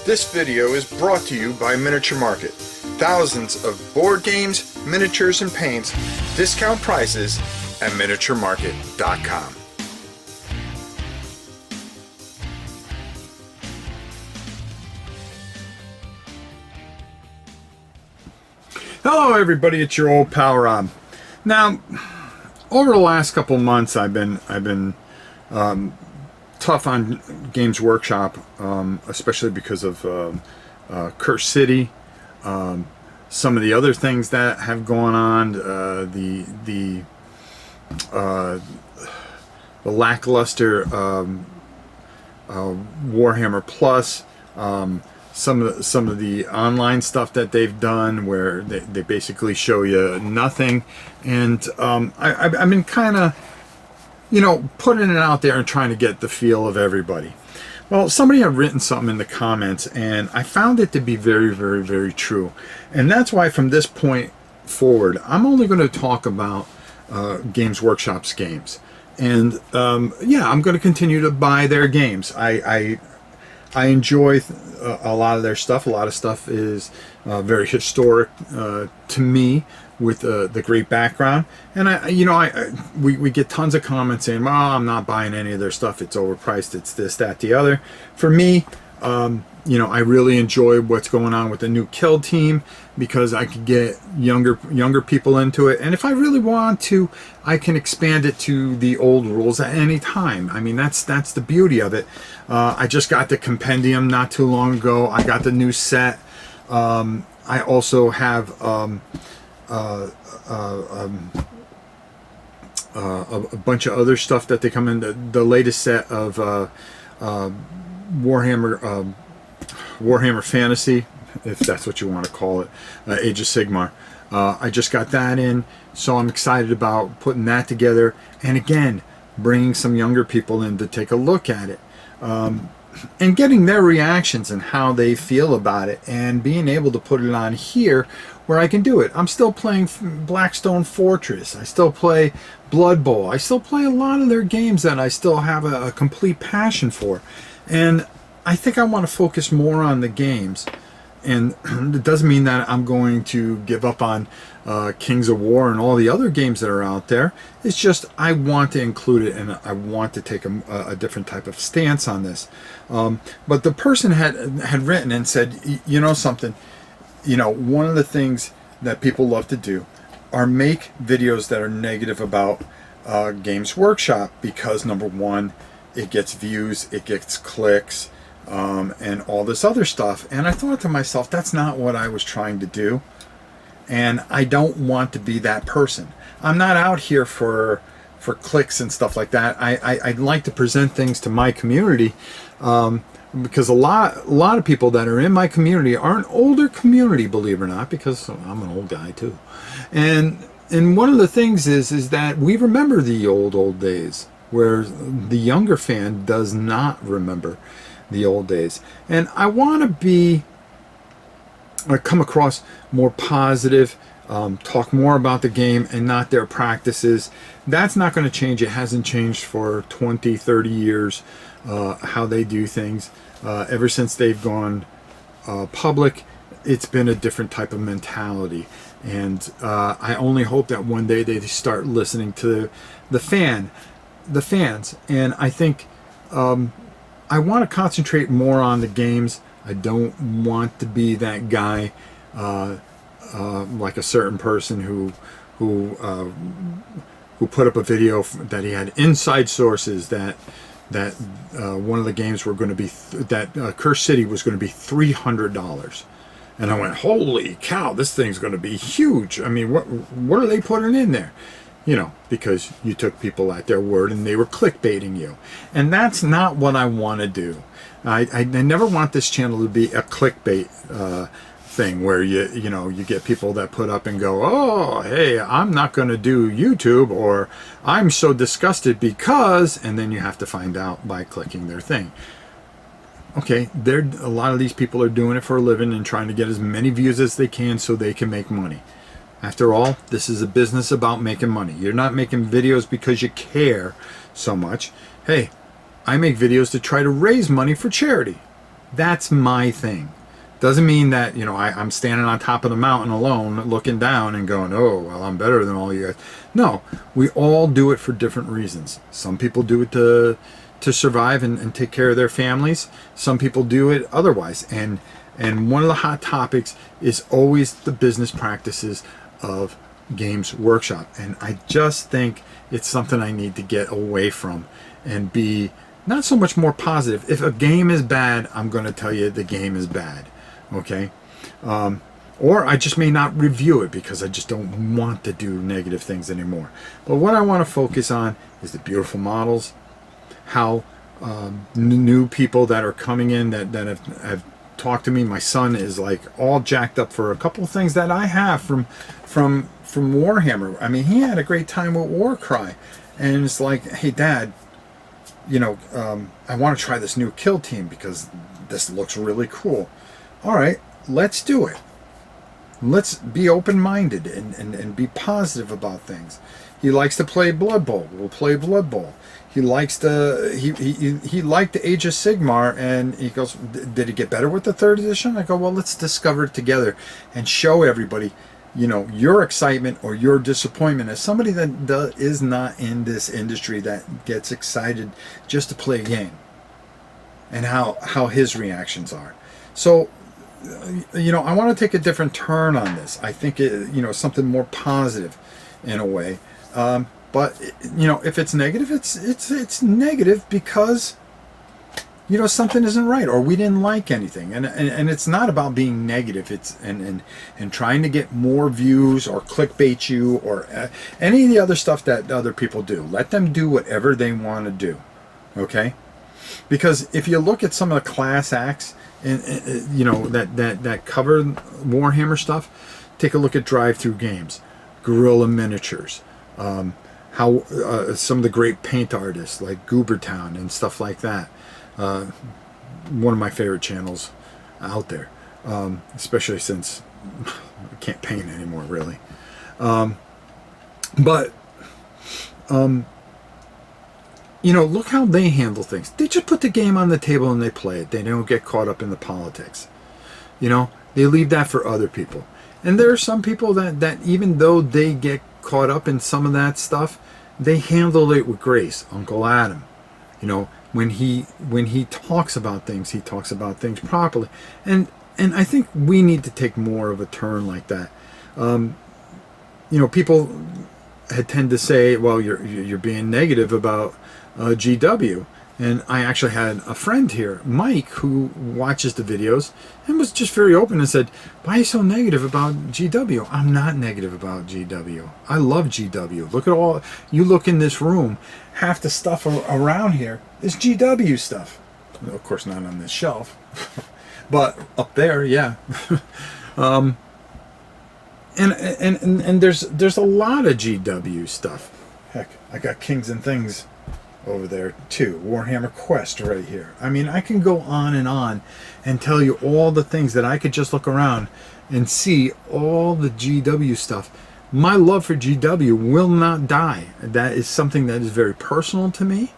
This video is brought to you by Miniature Market. Thousands of board games, miniatures, and paints, discount prices at miniaturemarket.com. Hello everybody, it's your old pal Rob. Now, over the last couple months I've been tough on Games Workshop, especially because of Curse City, some of the other things that have gone on, the lackluster Warhammer Plus, some of the online stuff that they've done where they basically show you nothing, and I've been kind of, putting it out there and trying to get the feel of everybody. Well, somebody had written something in the comments, and I found it to be very, very, very true. And that's why from this point forward, I'm only going to talk about Games Workshop's games. And yeah, I'm going to continue to buy their games. I enjoy a lot of their stuff. A lot of stuff is very historic to me, with the great background. And we get tons of comments saying, "Well, I'm not buying any of their stuff. It's overpriced. It's this, that, the other." For me, I really enjoy what's going on with the new Kill team, because I could get younger people into it, and if I really want to, I can expand it to the old rules at any time. I mean, that's the beauty of it. I just got the compendium not too long ago. I got the new set. I also have a bunch of other stuff that they come in. The latest set of Warhammer Fantasy, if that's what you want to call it, Age of Sigmar. I just got that in, so I'm excited about putting that together, and again, bringing some younger people in to take a look at it, and getting their reactions and how they feel about it, and being able to put it on here where I can do it. I'm still playing Blackstone Fortress. I still play Blood Bowl. I still play a lot of their games that I still have a complete passion for. And I think I want to focus more on the games. And it doesn't mean that I'm going to give up on Kings of War and all the other games that are out there. It's just I want to include it, and I want to take a different type of stance on this. But the person had written and said, something, one of the things that people love to do are make videos that are negative about Games Workshop, because number one, it gets views, it gets clicks, and all this other stuff. And I thought to myself, that's not what I was trying to do, and I don't want to be that person. I'm not out here for clicks and stuff like that. I'd like to present things to my community, because a lot of people that are in my community are an older community, believe it or not, because I'm an old guy too. And one of the things is that we remember the old days, where the younger fan does not remember the old days. And I want to come across more positive, talk more about the game and not their practices. That's not going to change. It hasn't changed for 20, 30 years, how they do things. Ever since they've gone public, it's been a different type of mentality. And I only hope that one day they start listening to the fans. And I think I want to concentrate more on the games. I don't want to be that guy, like a certain person who put up a video that he had inside sources that one of the games were going to be Curse City was going to be $300, and I went, holy cow, this thing's going to be huge. I mean, what are they putting in there? Because you took people at their word and they were clickbaiting you, and that's not what I want to do. I never want this channel to be a clickbait thing where you get people that put up and go, oh, hey, I'm not going to do YouTube, or I'm so disgusted because, and then you have to find out by clicking their thing. Okay, a lot of these people are doing it for a living and trying to get as many views as they can so they can make money. After all, this is a business about making money. You're not making videos because you care so much. Hey, I make videos to try to raise money for charity. That's my thing. Doesn't mean that, you know, I'm standing on top of the mountain alone looking down and going, oh, well, I'm better than all you guys. No, we all do it for different reasons. Some people do it to survive and take care of their families. Some people do it otherwise. And one of the hot topics is always the business practices of Games Workshop. And I just think it's something I need to get away from and be not so much more positive. If a game is bad, I'm going to tell you the game is bad. Okay? Or I just may not review it because I just don't want to do negative things anymore. But what I want to focus on is the beautiful models, how new people that are coming in that have talked to me. My son is like all jacked up for a couple of things that I have from Warhammer. I mean, he had a great time with Warcry, and it's like, hey, Dad, you know, I want to try this new kill team because this looks really cool. All right, let's do it. Let's be open-minded and be positive about things. He likes to play Blood Bowl. We'll play Blood Bowl. He likes to. He liked the Age of Sigmar, and he goes, "Did it get better with the 3rd edition?" I go, "Well, let's discover it together and show everybody, you know, your excitement or your disappointment as somebody that is not in this industry that gets excited just to play a game, and how his reactions are." So, you know, I want to take a different turn on this. I think you know, something more positive in a way. But you know, if it's negative, it's negative because, you know, something isn't right or we didn't like anything, and it's not about being negative. It's and trying to get more views or clickbait you or any of the other stuff that other people do. Let them do whatever they want to do, okay? Because if you look at some of the class acts and you know that cover Warhammer stuff, take a look at Drive Through Games, Guerrilla Miniatures. How some of the great paint artists like Goobertown and stuff like that. One of my favorite channels out there, especially since I can't paint anymore, really. But you know, look how they handle things. They just put the game on the table and they play it. They don't get caught up in the politics. You know, they leave that for other people. And there are some people that even though they get caught up in some of that stuff, they handle it with grace. Uncle Adam, you know, when he talks about things, he talks about things properly, and I think we need to take more of a turn like that. You know, people tend to say, well, you're being negative about GW. And I actually had a friend here, Mike, who watches the videos and was just very open and said, why are you so negative about GW? I'm not negative about GW. I love GW. Look at all, you look in this room, half the stuff around here is GW stuff. Of course, not on this shelf, but up there, yeah. And there's a lot of GW stuff. Heck, I got Kings and Things over there too. Warhammer Quest right here. I mean, I can go on and tell you all the things that I could just look around and see all the GW stuff. My love for GW will not die. That is something that is very personal to me.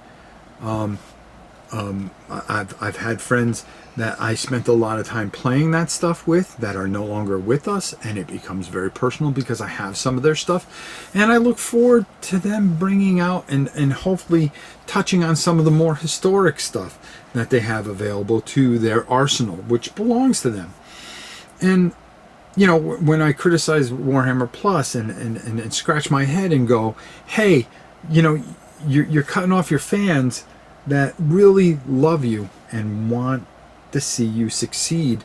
I've had friends that I spent a lot of time playing that stuff with that are no longer with us, and it becomes very personal because I have some of their stuff, and I look forward to them bringing out and hopefully touching on some of the more historic stuff that they have available to their arsenal, which belongs to them. And you know, when I criticize Warhammer Plus and scratch my head and go, hey, you know, you're cutting off your fans that really love you and want to see you succeed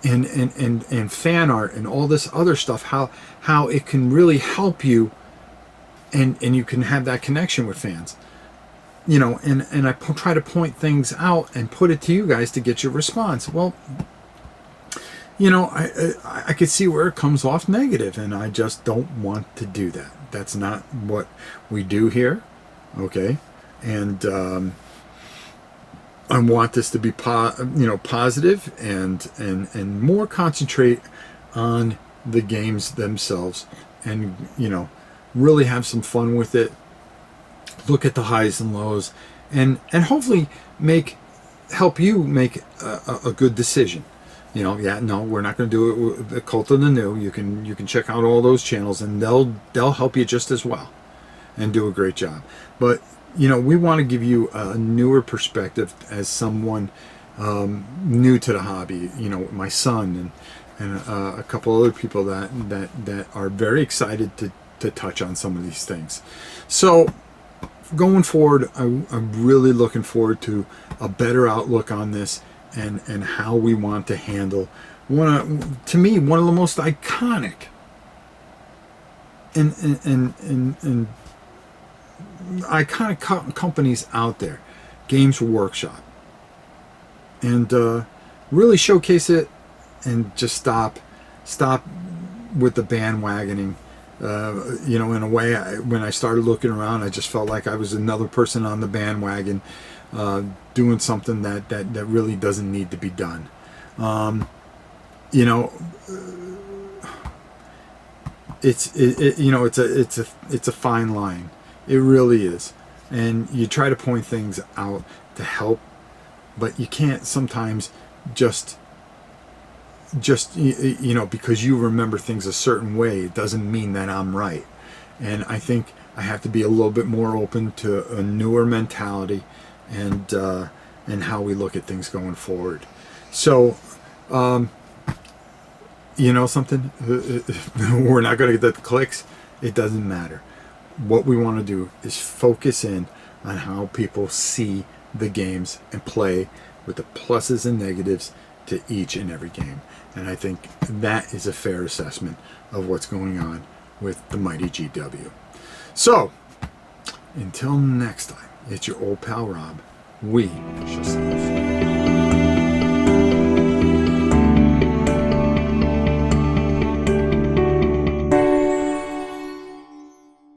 in fan art and all this other stuff, how it can really help you and you can have that connection with fans, you know, and I try to point things out and put it to you guys to get your response. Well, you know, I could see where it comes off negative, and I just don't want to do that. That's not what we do here, okay? And I want this to be positive and more concentrate on the games themselves, and you know, really have some fun with it. Look at the highs and lows, and hopefully make help you make a good decision. You know, yeah, no, we're not going to do it with the Cult of the New. You can check out all those channels, and they'll help you just as well, and do a great job. But you know, we want to give you a newer perspective as someone new to the hobby. You know, my son and a couple other people that are very excited to touch on some of these things. So going forward, I'm really looking forward to a better outlook on this and how we want to handle to me, one of the most iconic and iconic companies out there, Games Workshop, and really showcase it and just stop with the bandwagoning. You know, in a way, when I started looking around, I just felt like I was another person on the bandwagon, doing something that really doesn't need to be done. You know, you know, it's a fine line. It really is, and you try to point things out to help, but you can't sometimes just you know, because you remember things a certain way, it doesn't mean that I'm right. And I think I have to be a little bit more open to a newer mentality and how we look at things going forward. So you know something, we're not going to get the clicks. It doesn't matter. What we want to do is focus in on how people see the games and play with the pluses and negatives to each and every game. And I think that is a fair assessment of what's going on with the mighty GW. So, until next time, it's your old pal Rob. We shall see you soon.